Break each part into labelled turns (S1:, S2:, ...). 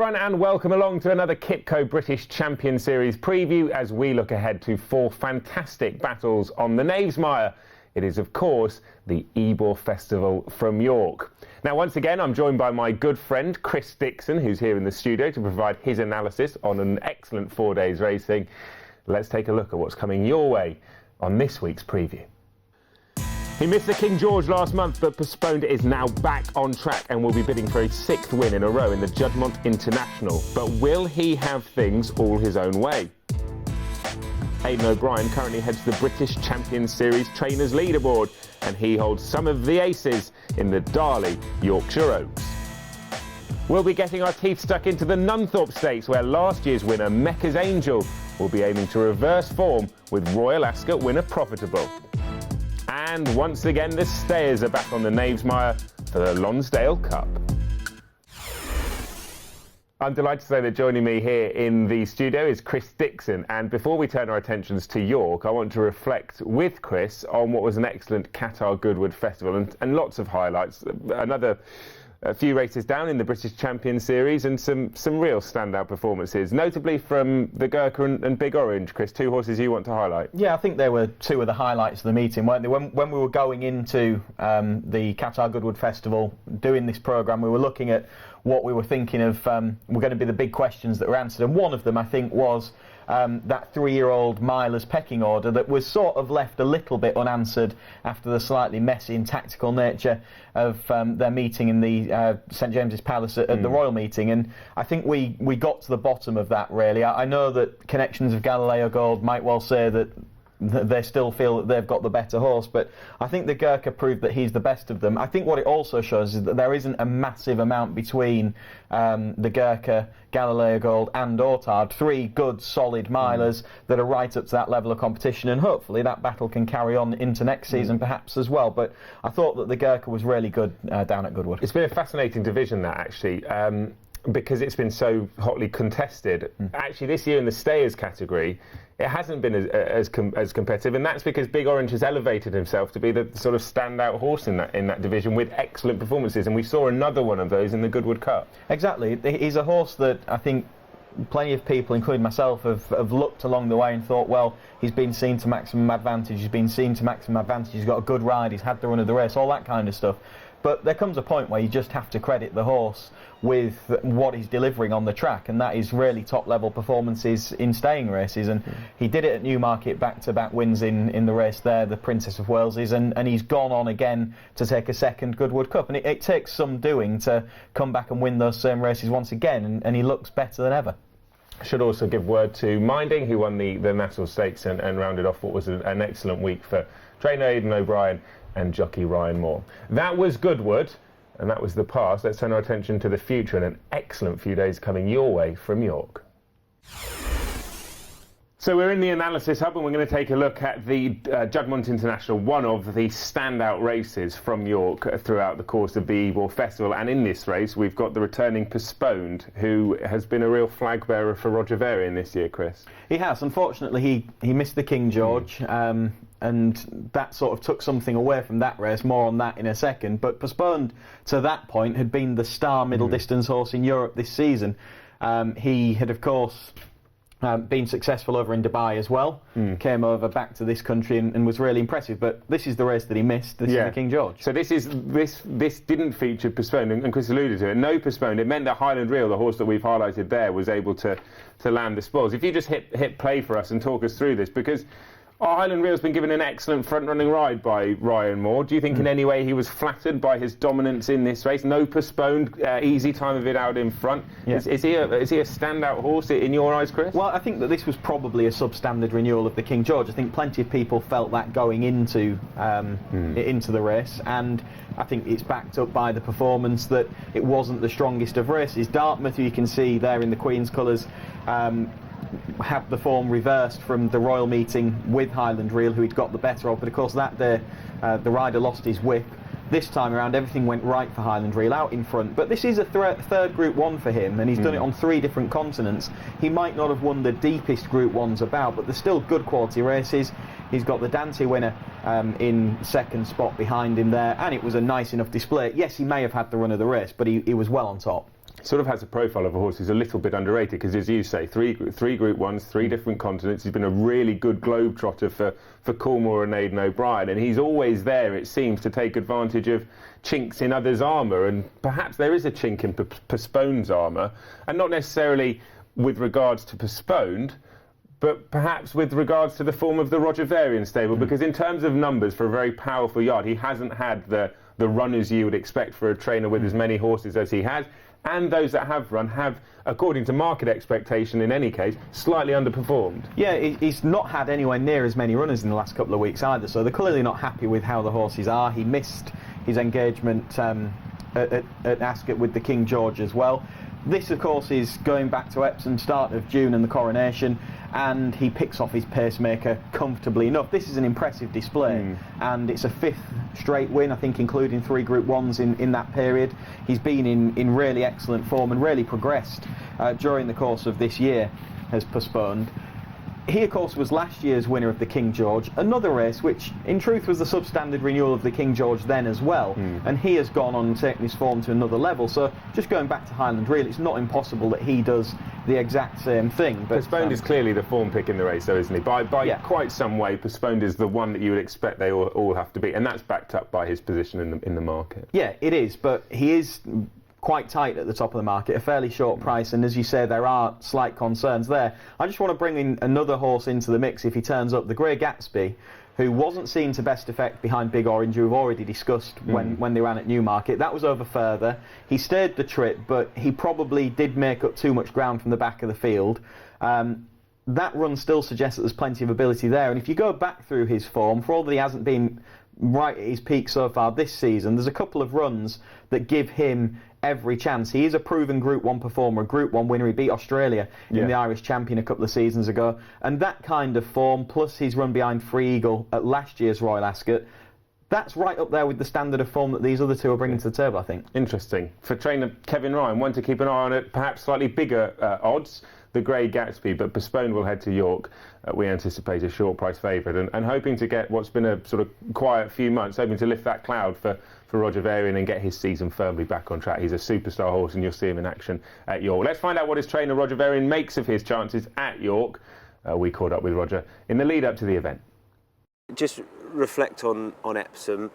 S1: everyone, and welcome along to another QIPCO British Champions Series preview as we look ahead to 4 fantastic battles on the Knavesmire. It is, of course, the Ebor Festival from York. Now, once again, I'm joined by my good friend Chris Dixon, who's here in the studio to provide his analysis on an excellent 4 days racing. Let's take a look at what's coming your way on this week's preview. He missed the King George last month, but postponed it is now back on track and will be bidding for a 6th win in a row in the Juddmonte International. But will he have things all his own way? Aidan OBrien currently heads the British Champions Series Trainers Leaderboard, and he holds some of the aces in the Darley Yorkshire Oaks. We'll be getting our teeth stuck into the Nunthorpe Stakes, where last year's winner, Mecca's Angel, will be aiming to reverse form with Royal Ascot winner Profitable. And once again, the stayers are back on the Knavesmire for the Lonsdale Cup. I'm delighted to say that joining me here in the studio is Chris Dixon. And before we turn our attentions to York, I want to reflect with Chris on what was an excellent Qatar Goodwood Festival and lots of highlights. A few races down in the British Champions Series and some real standout performances, notably from the Gurkha and Big Orange. Chris, 2 horses you want to highlight?
S2: Yeah, I think they were 2 of the highlights of the meeting, weren't they? When we were going into the Qatar Goodwood Festival, doing this programme, we were looking at what we were thinking of were going to be the big questions that were answered, and one of them, I think, was that 3-year-old Miler's pecking order that was sort of left a little bit unanswered after the slightly messy and tactical nature of their meeting in the St James's Palace at the Royal meeting, and I think we got to the bottom of that, really. I know that connections of Galileo Gold might well say that they still feel that they've got the better horse, but I think the Gurkha proved that he's the best of them. I think what it also shows is that there isn't a massive amount between the Gurkha, Galileo Gold and Ortard. 3 good, solid milers that are right up to that level of competition, and hopefully that battle can carry on into next season perhaps as well. But I thought that the Gurkha was really good down at Goodwood.
S1: It's been a fascinating division, that, actually. Because it's been so hotly contested. Actually, this year in the stayers category, it hasn't been as competitive, and that's because Big Orange has elevated himself to be the sort of standout horse in that division with excellent performances, and we saw another one of those in the Goodwood Cup.
S2: Exactly. He's a horse that I think plenty of people, including myself, have looked along the way and thought, well, he's been seen to maximum advantage, he's got a good ride, he's had the run of the race, all that kind of stuff. But there comes a point where you just have to credit the horse with what he's delivering on the track, and that is really top-level performances in staying races. And he did it at Newmarket, back-to-back wins in the race there, the Princess of Wales's, and he's gone on again to take a 2nd Goodwood Cup. And it takes some doing to come back and win those same races once again, and he looks better than ever.
S1: I should also give word to Minding, who won the National Stakes and rounded off what was an excellent week for trainer Aidan OBrien and jockey Ryan Moore. That was Goodwood, and that was the past. Let's turn our attention to the future and an excellent few days coming your way from York. So we're in the analysis hub, and we're going to take a look at the Juddmonte International, one of the standout races from York throughout the course of the Ebor Festival. And in this race, we've got the returning Postponed, who has been a real flag bearer for Roger Varian this year, Chris.
S2: He has. Unfortunately, he missed the King George. And that sort of took something away from that race. More on that in a second. But Postponed, to that point, had been the star middle distance horse in Europe this season. He had, of course, been successful over in Dubai as well. Came over back to this country and was really impressive. But this is the race that he missed. This is the King George.
S1: So this didn't feature Postponed, and Chris alluded to it. No Postponed. It meant that Highland Reel, the horse that we've highlighted there, was able to land the spoils. If you just hit play for us and talk us through this, because Highland Reel's been given an excellent front-running ride by Ryan Moore. Do you think in any way he was flattered by his dominance in this race? No Postponed, easy time of it out in front. Yeah. Is he a standout horse in your eyes, Chris?
S2: Well, I think that this was probably a substandard renewal of the King George. I think plenty of people felt that going into the race, and I think it's backed up by the performance that it wasn't the strongest of races. Dartmouth, you can see there in the Queen's colours, have the form reversed from the Royal meeting with Highland Reel, who he'd got the better of, but of course that day the rider lost his whip. This time around everything went right for Highland Reel out in front, but this is a third Group 1 for him, and he's done it on 3 different continents. He might not have won the deepest Group 1s about, but they're still good quality races. He's got the Dante winner in second spot behind him there, and it was a nice enough display. Yes, he may have had the run of the race, but he was well on top.
S1: Sort of has a profile of a horse who's a little bit underrated, because, as you say, three Group 1s, 3 different continents. He's been a really good globetrotter for Coolmore and Aidan OBrien, and he's always there, it seems, to take advantage of chinks in others' armour, and perhaps there is a chink in Postpone's armour, and not necessarily with regards to Postponed, but perhaps with regards to the form of the Roger Varian stable, because in terms of numbers for a very powerful yard, he hasn't had the runners you would expect for a trainer with as many horses as he has. And those that have run have, according to market expectation in any case, slightly underperformed.
S2: Yeah, he's not had anywhere near as many runners in the last couple of weeks either, so they're clearly not happy with how the horses are. He missed his engagement at Ascot with the King George as well. This, of course, is going back to Epsom, start of June and the coronation, and he picks off his pacemaker comfortably enough. This is an impressive display, and it's a 5th straight win, I think, including 3 Group 1s in that period. He's been in really excellent form and really progressed during the course of this year, has Postponed. He, of course, was last year's winner of the King George, another race which, in truth, was the substandard renewal of the King George then as well, and he has gone on and taken his form to another level. So, just going back to Highland, really, it's not impossible that he does the exact same thing. But
S1: Postponed is clearly the form pick in the race, though, isn't he? By quite some way, Postponed is the one that you would expect they all have to be, and that's backed up by his position in the market.
S2: Yeah, it is, but he is quite tight at the top of the market, a fairly short price, and as you say, there are slight concerns there. I just want to bring in another horse into the mix if he turns up, the Grey Gatsby, who wasn't seen to best effect behind Big Orange, who we've already discussed when they ran at Newmarket. That was over further. He stayed the trip, but he probably did make up too much ground from the back of the field. That run still suggests that there's plenty of ability there, and if you go back through his form, for all that he hasn't been right at his peak so far this season, there's a couple of runs that give him every chance. He is a proven Group 1 performer, a Group 1 winner. He beat Australia in the Irish Champion a couple of seasons ago, and that kind of form, plus his run behind Free Eagle at last year's Royal Ascot, that's right up there with the standard of form that these other two are bringing to the table, I think.
S1: Interesting. For trainer Kevin Ryan, one to keep an eye on at perhaps slightly bigger odds, the Grey Gatsby, but Postponed will head to York. We anticipate a short price favourite, and hoping to get what's been a sort of quiet few months, hoping to lift that cloud for Roger Varian and get his season firmly back on track. He's a superstar horse, and you'll see him in action at York. Let's find out what his trainer Roger Varian makes of his chances at York. We caught up with Roger in the lead up to the event.
S3: Just reflect on Epsom.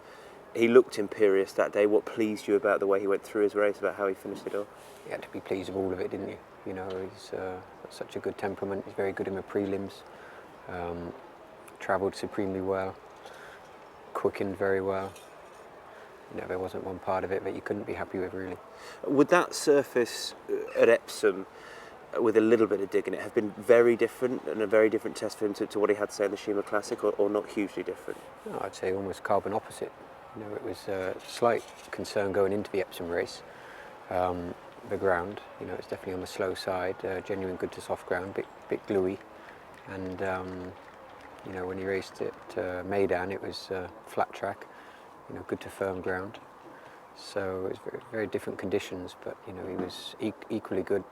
S3: He looked imperious that day. What pleased you about the way he went through his race, about how he finished it off?
S4: You had to be pleased with all of it, didn't you? You know, he's got such a good temperament. He's very good in the prelims. Travelled supremely well. Quickened very well. You know, there wasn't one part of it that you couldn't be happy with, really.
S3: Would that surface at Epsom, with a little bit of dig in it, have been very different and a very different test for him to what he had, say, in the Shima Classic, or not hugely different?
S4: No, I'd say almost carbon opposite. You know, it was a slight concern going into the Epsom race. The ground, you know, it's definitely on the slow side, genuine good to soft ground, bit gluey, and you know, when he raced at Maidan, it was flat track, you know, good to firm ground. So it was very, very different conditions, but you know, he was equally good,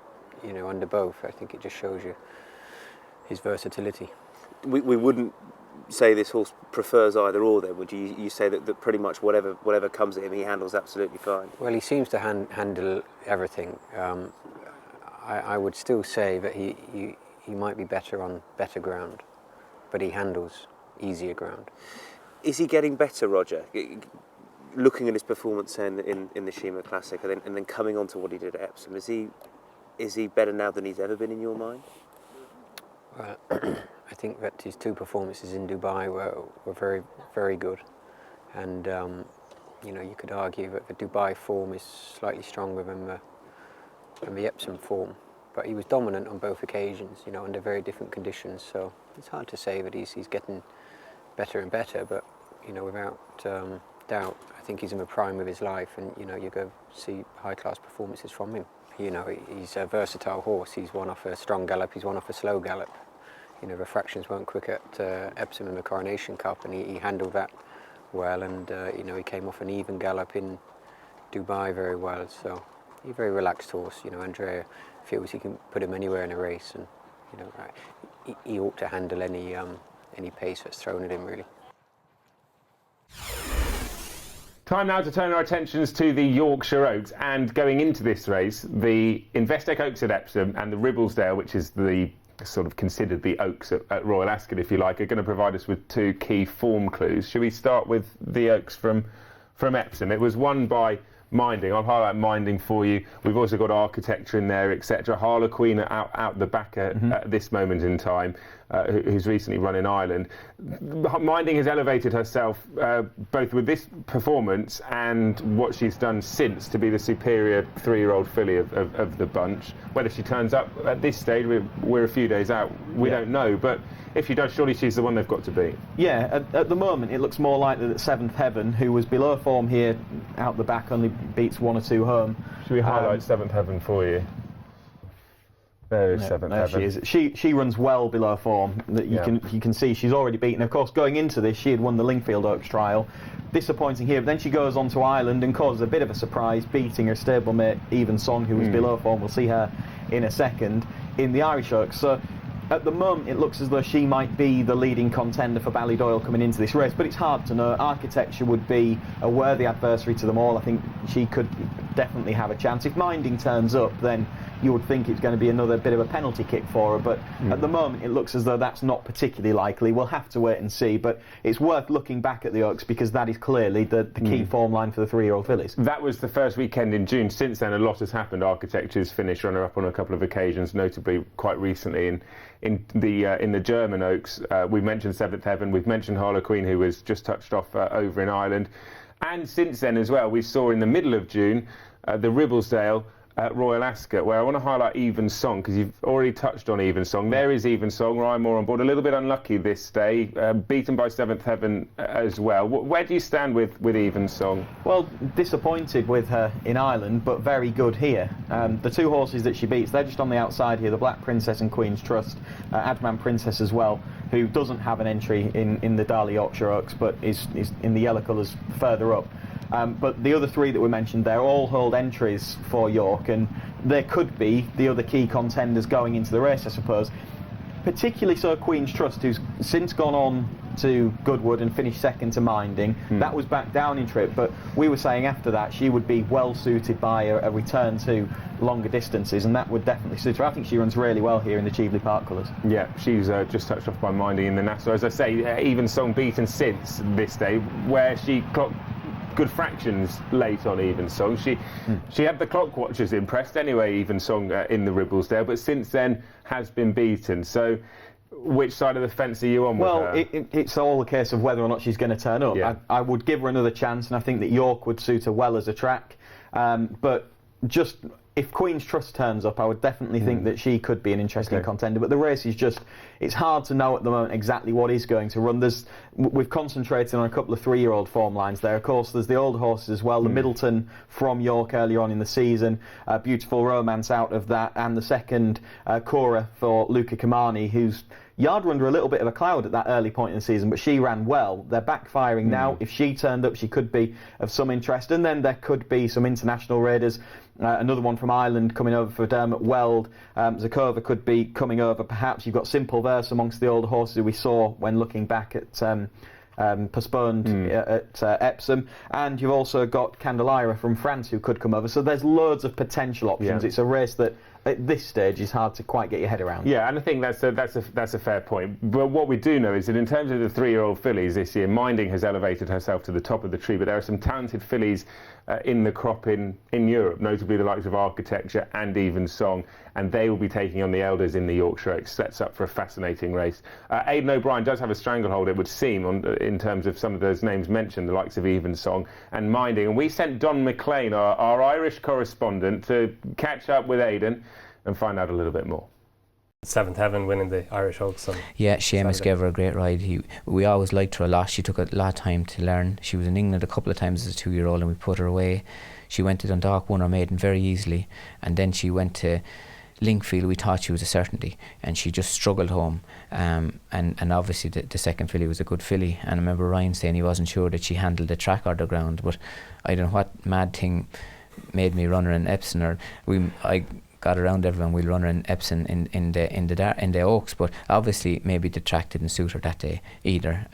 S4: you know, under both. I think it just shows you his versatility.
S3: We wouldn't say this horse prefers either or, then, would you? You say that pretty much whatever comes at him, he handles absolutely fine.
S4: Well, he seems to handle everything. I would still say that he might be better on better ground, but he handles easier ground.
S3: Is he getting better, Roger? Looking at his performance in the Shima Classic, and then coming on to what he did at Epsom, is he better now than he's ever been in your mind?
S4: I think that his 2 performances in Dubai were very, very good, and you know, you could argue that the Dubai form is slightly stronger than the Epsom form, but he was dominant on both occasions, you know, under very different conditions. So it's hard to say that he's getting better and better, but you know, without doubt, I think he's in the prime of his life, and you know, you go see high-class performances from him. You know, he's a versatile horse. He's one off a strong gallop, he's one off a slow gallop. You know, the fractions weren't quick at Epsom in the Coronation Cup, and he handled that well, and you know, he came off an even gallop in Dubai very well. So he's a very relaxed horse. You know, Andrea feels he can put him anywhere in a race, and you know, he ought to handle any any pace that's thrown at him, really.
S1: Time now to turn our attentions to the Yorkshire Oaks, and going into this race, the Investec Oaks at Epsom and the Ribblesdale, which is the sort of considered the Oaks at Royal Ascot, if you like, are going to provide us with two key form clues. Should we start with the Oaks from Epsom? It was won by Minding. I'll highlight Minding for you. We've also got Architecture in there, etc. Harlequin out the back at this moment in time, who's recently run in Ireland. Minding has elevated herself both with this performance and what she's done since to be the superior 3-year-old filly of the bunch. Whether she turns up at this stage, we're a few days out, we don't know, but if she does, surely she's the one they've got to beat.
S2: Yeah, at the moment it looks more likely that Seventh Heaven, who was below form here out the back, only beats 1 or 2 home.
S1: Should we highlight Seventh Heaven for you? There is Seventh Heaven.
S2: She is. She runs well below form. That you can see she's already beaten. Of course, going into this, she had won the Lingfield Oaks trial. Disappointing here, but then she goes on to Ireland and causes a bit of a surprise, beating her stablemate Even Song, who was below form. We'll see her in a second in the Irish Oaks. So at the moment, it looks as though she might be the leading contender for Ballydoyle coming into this race, but it's hard to know. Architecture would be a worthy adversary to them all. I think she could definitely have a chance. If Minding turns up, then you would think it's going to be another bit of a penalty kick for her, but at the moment it looks as though that's not particularly likely. We'll have to wait and see, but it's worth looking back at the Oaks because that is clearly the key form line for the 3-year-old fillies.
S1: That was the first weekend in June. Since then, a lot has happened. Architecture's finished runner-up on a couple of occasions, notably quite recently in the German Oaks. We've mentioned Seventh Heaven, we've mentioned Harlequin, who was just touched off over in Ireland, and since then as well, we saw in the middle of June the Ribblesdale at Royal Ascot, where I want to highlight Even Song, because you've already touched on Even Song. There is Even Song, Ryan Moore on board, a little bit unlucky this day, beaten by Seventh Heaven as well. Where do you stand with Even Song?
S2: Well, disappointed with her in Ireland, but very good here. The 2 horses that she beats, they're just on the outside here, the Black Princess and Queen's Trust, Adman Princess as well, who doesn't have an entry in the Darley Yorkshire Oaks, but is in the yellow colours further up. But the other 3 that we mentioned there all hold entries for York, and there could be the other key contenders going into the race, I suppose. Particularly so Queen's Trust, who's since gone on to Goodwood and finished second to Minding. That was back down in trip, but we were saying after that she would be well suited by a return to longer distances, and that would definitely suit her. I think she runs really well here in the Cheveley Park colours. Yeah,
S1: she's just touched off by Minding in the Nassau. As I say, Even Song beaten since this day, where she clocked good fractions late on Even Song. She had the clock watchers impressed anyway, Even Song in the Ribblesdale, but since then has been beaten. So which side of the fence are you on with her?
S2: Well, it's all a case of whether or not she's going to turn up.
S1: Yeah.
S2: I would give her another chance, and I think that York would suit her well as a track. But just if Queen's Trust turns up, I would definitely think that she could be an interesting contender. But the race is just, it's hard to know at the moment exactly what is going to run. We've concentrated on a couple of 3-year-old form lines there. Of course, there's the old horses as well. The Middleton from York earlier on in the season, Beautiful Romance out of that, and the second Cora for Luca Kamani, who's yard were under a little bit of a cloud at that early point in the season, but she ran well. They're backfiring now. If she turned up, she could be of some interest. And then there could be some international raiders. Another one from Ireland coming over for Dermot Weld. Zakova could be coming over, perhaps. You've got Simple Verse amongst the older horses we saw when looking back at postponed at Epsom. And you've also got Candelira from France who could come over. So there's loads of potential options. It's a race that at this stage is hard to quite get your head around.
S1: Yeah, and I think that's a fair point. But what we do know is that in terms of the 3-year-old fillies this year, Minding has elevated herself to the top of the tree, but there are some talented fillies in the crop in Europe, notably the likes of Architecture and Even Song, and they will be taking on the elders in the Yorkshire Oaks. Sets up for a fascinating race. Aidan OBrien does have a stranglehold, it would seem, in terms of some of those names mentioned, the likes of Even Song and Minding. And we sent Don McLean, our Irish correspondent, to catch up with Aidan and find out a little bit more.
S5: Seventh Heaven winning the Irish Oaks.
S6: Yeah, Seamus gave her a great ride. We always liked her a lot. She took a lot of time to learn. She was in England a couple of times as a 2-year-old and we put her away. She went to Dundalk, won her maiden very easily, and then she went to Lingfield. We thought she was a certainty, and she just struggled home. And obviously the second filly was a good filly, and I remember Ryan saying he wasn't sure that she handled the track or the ground, but I don't know what mad thing made me run her in Epsom. I got around everyone. We'll run her in Epsom in the Oaks, but obviously maybe the track didn't suit her that day either.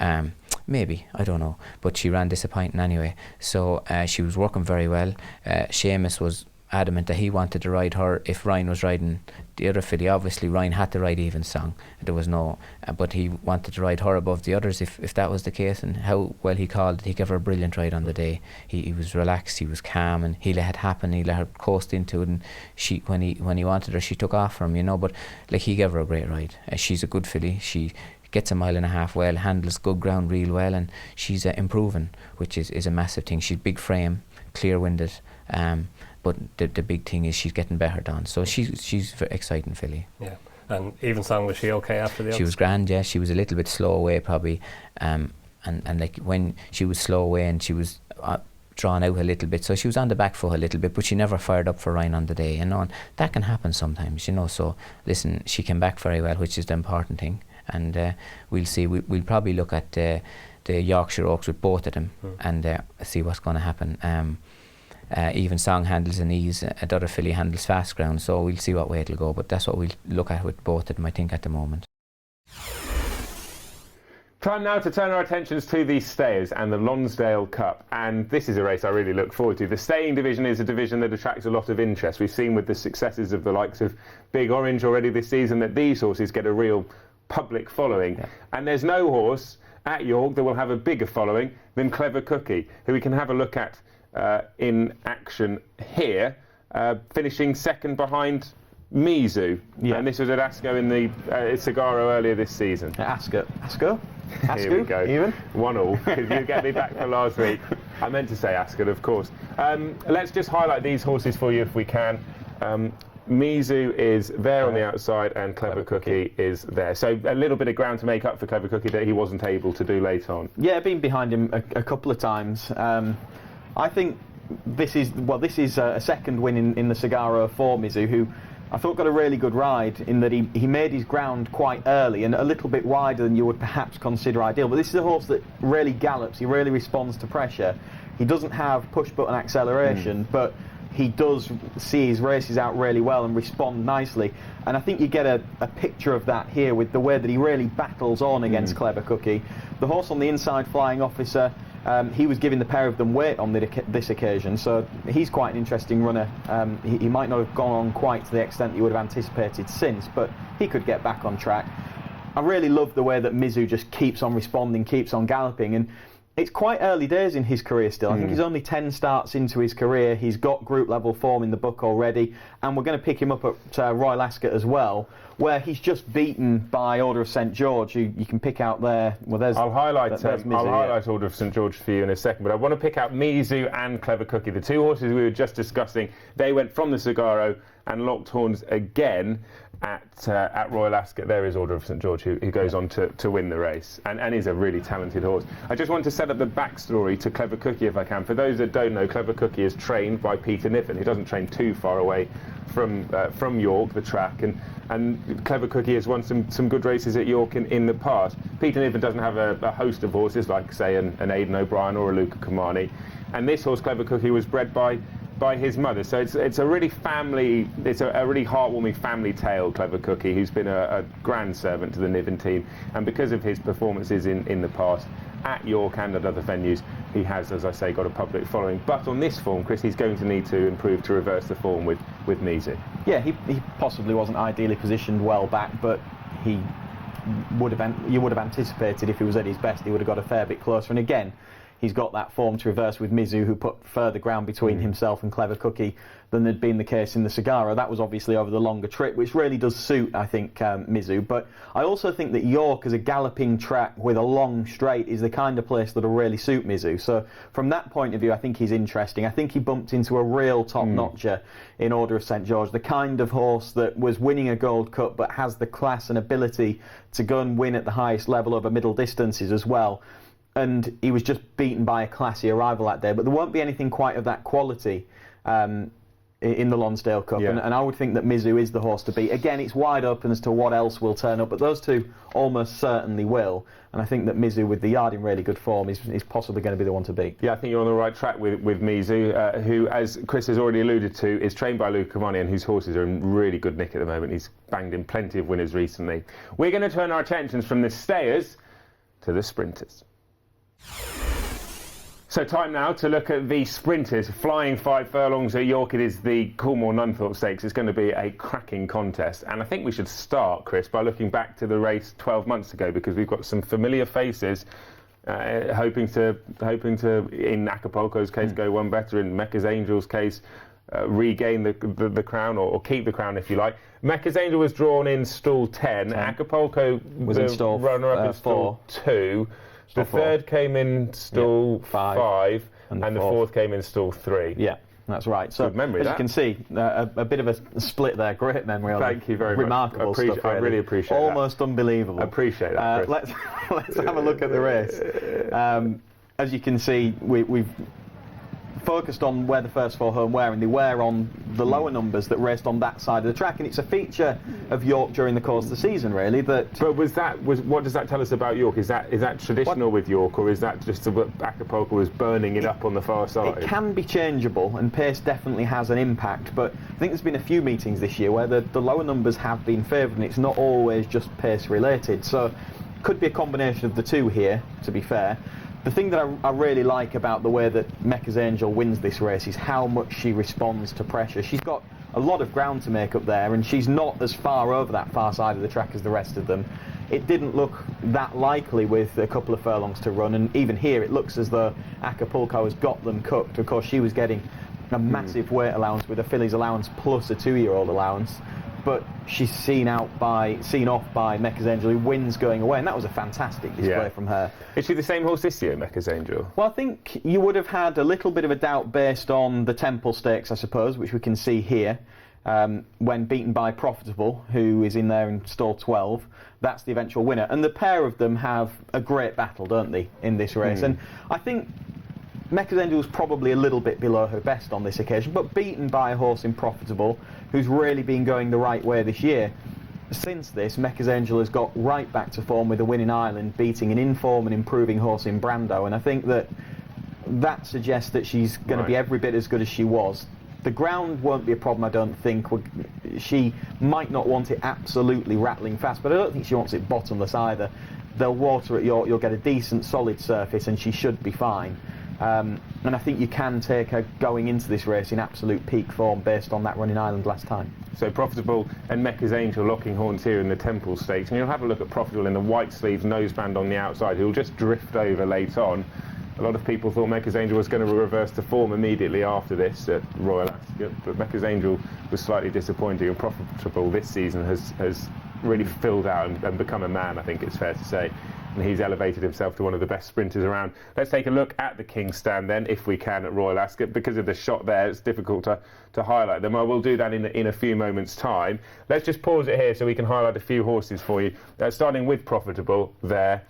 S6: Maybe, I don't know, but she ran disappointing anyway. So she was working very well. Seamus was adamant that he wanted to ride her if Ryan was riding the other filly. Obviously Ryan had to ride Even Song, there was no but he wanted to ride her above the others if that was the case. And how well he called it. He gave her a brilliant ride on the day. He was relaxed, he was calm, and he let it happen. He let her coast into it, and she when he wanted her, she took off from him, you know. But like, he gave her a great ride. She's a good filly. She gets a mile and a half well, handles good ground real well, and she's improving, which is a massive thing. She's big frame, clear-winded, but the big thing is she's getting better done. So she's very exciting filly.
S5: Yeah. And Even Song, was she okay after the Oaks?
S6: She was grand, yeah. She was a little bit slow away probably, and like when she was slow away and she was drawn out a little bit, so she was on the back foot a little bit, but she never fired up for Ryan on the day, you know, and that can happen sometimes, you know. So listen, she came back very well, which is the important thing, and we'll see. We'll probably look at the Yorkshire Oaks with both of them and see what's going to happen. Even Song handles an ease, the other filly handles fast ground, so we'll see what way it'll go, but that's what we'll look at with both of them, I think, at the moment.
S1: Time now to turn our attentions to the stayers and the Lonsdale Cup, and this is a race I really look forward to. The staying division is a division that attracts a lot of interest. We've seen with the successes of the likes of Big Orange already this season that these horses get a real public following, and there's no horse at York that will have a bigger following than Clever Cookie, who we can have a look at in action here, finishing second behind Mizu. And this was at Ascot in the Cigaro earlier this season.
S2: Ascot.
S1: Here we go.
S2: Even
S1: 1-1, because you get me back for last week. I meant to say Ascot, of course. Let's just highlight these horses for you if we can. Mizu is there on the outside, and Clever Cookie is there. So a little bit of ground to make up for Clever Cookie that he wasn't able to do late on.
S2: Yeah, been behind him a couple of times. I think this is a second win in the Cigaro for Mizu, who I thought got a really good ride in that he made his ground quite early and a little bit wider than you would perhaps consider ideal. But this is a horse that really gallops, he really responds to pressure. He doesn't have push-button acceleration, but he does see his races out really well and respond nicely. And I think you get a picture of that here with the way that he really battles on against Clever Cookie. The horse on the inside, Flying Officer, he was giving the pair of them weight on this occasion, so he's quite an interesting runner. He might not have gone on quite to the extent that you would have anticipated since, but he could get back on track. I really love the way that Mizu just keeps on responding, keeps on galloping, and it's quite early days in his career still. I think he's only 10 starts into his career. He's got group level form in the book already, and we're going to pick him up at Royal Ascot as well, where he's just beaten by Order of St George. You can pick out there. Well,
S1: I'll highlight Order of St George for you in a second, but I want to pick out Mizu and Clever Cookie, the two horses we were just discussing. They went from the Cigaro and locked horns again at Royal Ascot. There is Order of St George, who goes on to win the race and is a really talented horse. I just want to set up the backstory to Clever Cookie if I can. For those that don't know, Clever Cookie is trained by Peter Niven, who doesn't train too far away from York, the track, and Clever Cookie has won some good races at York in the past. Peter Niven doesn't have a host of horses like, say, an Aidan OBrien or a Luca Comani, and this horse, Clever Cookie, was bred by his mother. So it's a really heartwarming family tale, Clever Cookie, who's been a grand servant to the Niven team, and because of his performances in the past at York and at other venues, he has, as I say, got a public following. But on this form, Chris, he's going to need to improve to reverse the form with Mizu. Yeah,
S2: he possibly wasn't ideally positioned well back, but you would have anticipated if he was at his best, he would have got a fair bit closer. And again, he's got that form to reverse with Mizu, who put further ground between himself and Clever Cookie than had been the case in the Cigaro. That was obviously over the longer trip, which really does suit, I think, Mizu. But I also think that York, as a galloping track with a long straight, is the kind of place that'll really suit Mizu. So from that point of view, I think he's interesting. I think he bumped into a real top-notcher in Order of St George, the kind of horse that was winning a Gold Cup but has the class and ability to go and win at the highest level over middle distances as well. And he was just beaten by a classy arrival that day, but there won't be anything quite of that quality in the Lonsdale Cup, and I would think that Mizu is the horse to beat. Again, it's wide open as to what else will turn up, but those two almost certainly will, and I think that Mizu, with the yard in really good form, is possibly going to be the one to beat.
S1: Yeah, I think you're on the right track with Mizu, who, as Chris has already alluded to, is trained by Luca Cavani, and whose horses are in really good nick at the moment. He's banged in plenty of winners recently. We're going to turn our attentions from the stayers to the sprinters. So time now to look at the sprinters. Flying 5 furlongs at York. It is the Coolmore Nunthorpe Stakes. It's going to be a cracking contest, and I think we should start, Chris, by looking back to the race 12 months ago, because we've got some familiar faces hoping to in Acapulco's case go one better, in Mecca's Angel's case regain the crown, or keep the crown if you like. Mecca's Angel was drawn in stall 10. Acapulco was in stall runner-up in stall 2. The third came in stall 5, and the fourth came in stall 3.
S2: Yeah, that's right. So,
S1: good memory,
S2: as you can see, a bit of a split there. Great memory.
S1: Thank you very
S2: Remarkable
S1: much.
S2: Stuff, really.
S1: I really appreciate
S2: Almost unbelievable.
S1: I appreciate that, Chris.
S2: Let's have a look at the race. As you can see, we've focused on where the first 4 home were, and they were on the lower numbers that raced on that side of the track, and it's a feature of York during the course of the season, really. But
S1: what does that tell us about York? Is that traditional with York, or is that just that Acapulco was burning it up on the far side?
S2: It can be changeable, and pace definitely has an impact, but I think there's been a few meetings this year where the lower numbers have been favoured, and it's not always just pace related, so could be a combination of the two here, to be fair. The thing that I really like about the way that Mecca's Angel wins this race is how much she responds to pressure. She's got a lot of ground to make up there, and she's not as far over that far side of the track as the rest of them. It didn't look that likely with a couple of furlongs to run, and even here it looks as though Acapulco has got them cooked. Of course, she was getting a massive weight allowance with a filly's allowance plus a 2-year-old allowance, but she's seen off by Mecca's Angel, who wins going away, and that was a fantastic display from her.
S1: Is she the same horse this year, Mecca's Angel?
S2: Well, I think you would have had a little bit of a doubt based on the Temple Stakes, I suppose, which we can see here, when beaten by Profitable, who is in there in stall 12. That's the eventual winner, and the pair of them have a great battle, don't they, in this race? And I think Mecca's Angel was probably a little bit below her best on this occasion, but beaten by a horse in Profitable, who's really been going the right way this year. Since this, Mecca's Angel has got right back to form with a win in Ireland, beating an in-form and improving horse in Brando, and I think that suggests that she's going to be every bit as good as she was. The ground won't be a problem, I don't think. She might not want it absolutely rattling fast, but I don't think she wants it bottomless either. They'll water at York, you'll get a decent solid surface, and she should be fine. And I think you can take her going into this race in absolute peak form based on that run in Ireland last time.
S1: So Profitable and Mecca's Angel locking horns here in the Temple Stakes, and you'll have a look at Profitable in the white sleeves noseband on the outside, who'll just drift over late on. A lot of people thought Mecca's Angel was going to reverse to form immediately after this at Royal Ascot, but Mecca's Angel was slightly disappointing, and Profitable this season has really filled out and become a man, I think it's fair to say. And he's elevated himself to one of the best sprinters around. Let's take a look at the King's Stand then, if we can, at Royal Ascot. Because of the shot there, it's difficult to highlight them. I will do that in a few moments' time. Let's just pause it here so we can highlight a few horses for you. Starting with Profitable there.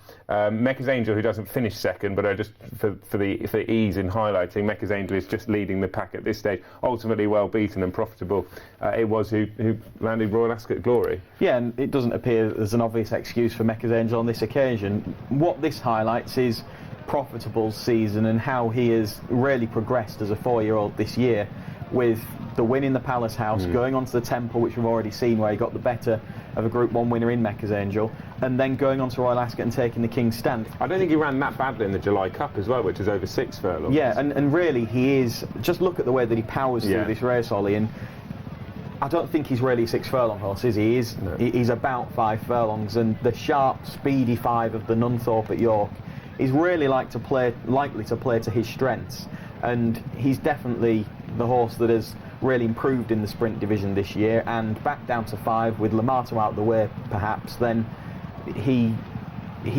S1: Mecca's Angel, who doesn't finish second, but just for ease in highlighting, Mecca's Angel is just leading the pack at this stage. Ultimately well beaten, and Profitable it was who landed Royal Ascot glory.
S2: Yeah, and it doesn't appear there's an obvious excuse for Mecca's Angel on this occasion. What this highlights is Profitable's season and how he has really progressed as a 4-year-old this year, with the win in the Palace House, going on to the Temple, which we've already seen, where he got the better of a Group 1 winner in Mecca's Angel, and then going on to Royal Ascot and taking the King's Stand.
S1: I don't think he ran that badly in the July Cup as well, which is over 6 furlongs.
S2: Yeah, and really he is, just look at the way that he powers through this race, Ollie, and I don't think he's really a 6 furlong horse, is he? He's about 5 furlongs, and the sharp, speedy 5 of the Nunthorpe at York is really likely to play to his strengths, and he's definitely the horse that has really improved in the sprint division this year, and back down to 5 with Lamato out the way perhaps, then he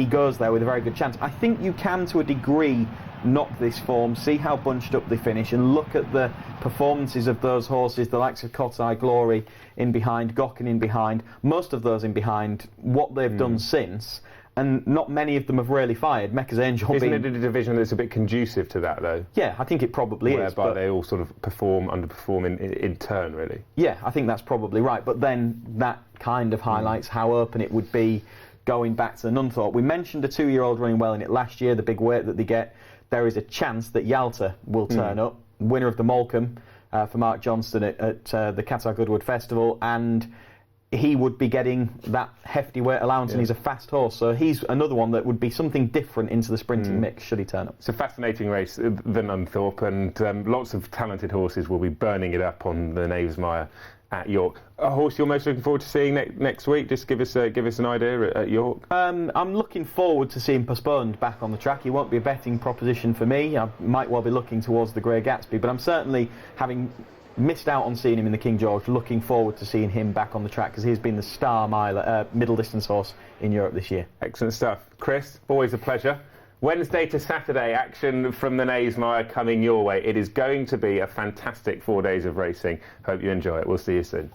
S2: goes there with a very good chance. I think you can, to a degree, knock this form, see how bunched up they finish, and look at the performances of those horses, the likes of Kotai Glory in behind, Gokken in behind, most of those in behind, what they've done since, and not many of them have really fired. Mecca's Angel
S1: Isn't it a division that's a bit conducive to that, though?
S2: Yeah, I think it probably is.
S1: Whereby they all sort of underperform in turn, really.
S2: Yeah, I think that's probably right. But then that kind of highlights how open it would be going back to the Nunthorpe. We mentioned a 2-year-old running well in it last year, the big weight that they get. There is a chance that Yalta will turn up, winner of the Molecombe for Mark Johnston at the Qatar Goodwood Festival, and he would be getting that hefty weight allowance, and he's a fast horse, so he's another one that would be something different into the sprinting mix should he turn up.
S1: It's a fascinating race, the Nunthorpe, and lots of talented horses will be burning it up on the Knavesmire at York. A horse you're most looking forward to seeing next week? Just give us an idea at York.
S2: I'm looking forward to seeing Postponed back on the track. He won't be a betting proposition for me. I might well be looking towards the Grey Gatsby, but I'm certainly, having missed out on seeing him in the King George, looking forward to seeing him back on the track, because he's been the star middle distance horse in Europe this year.
S1: Excellent stuff. Chris, always a pleasure. Wednesday to Saturday action from the Knavesmire coming your way. It is going to be a fantastic 4 days of racing. Hope you enjoy it. We'll see you soon.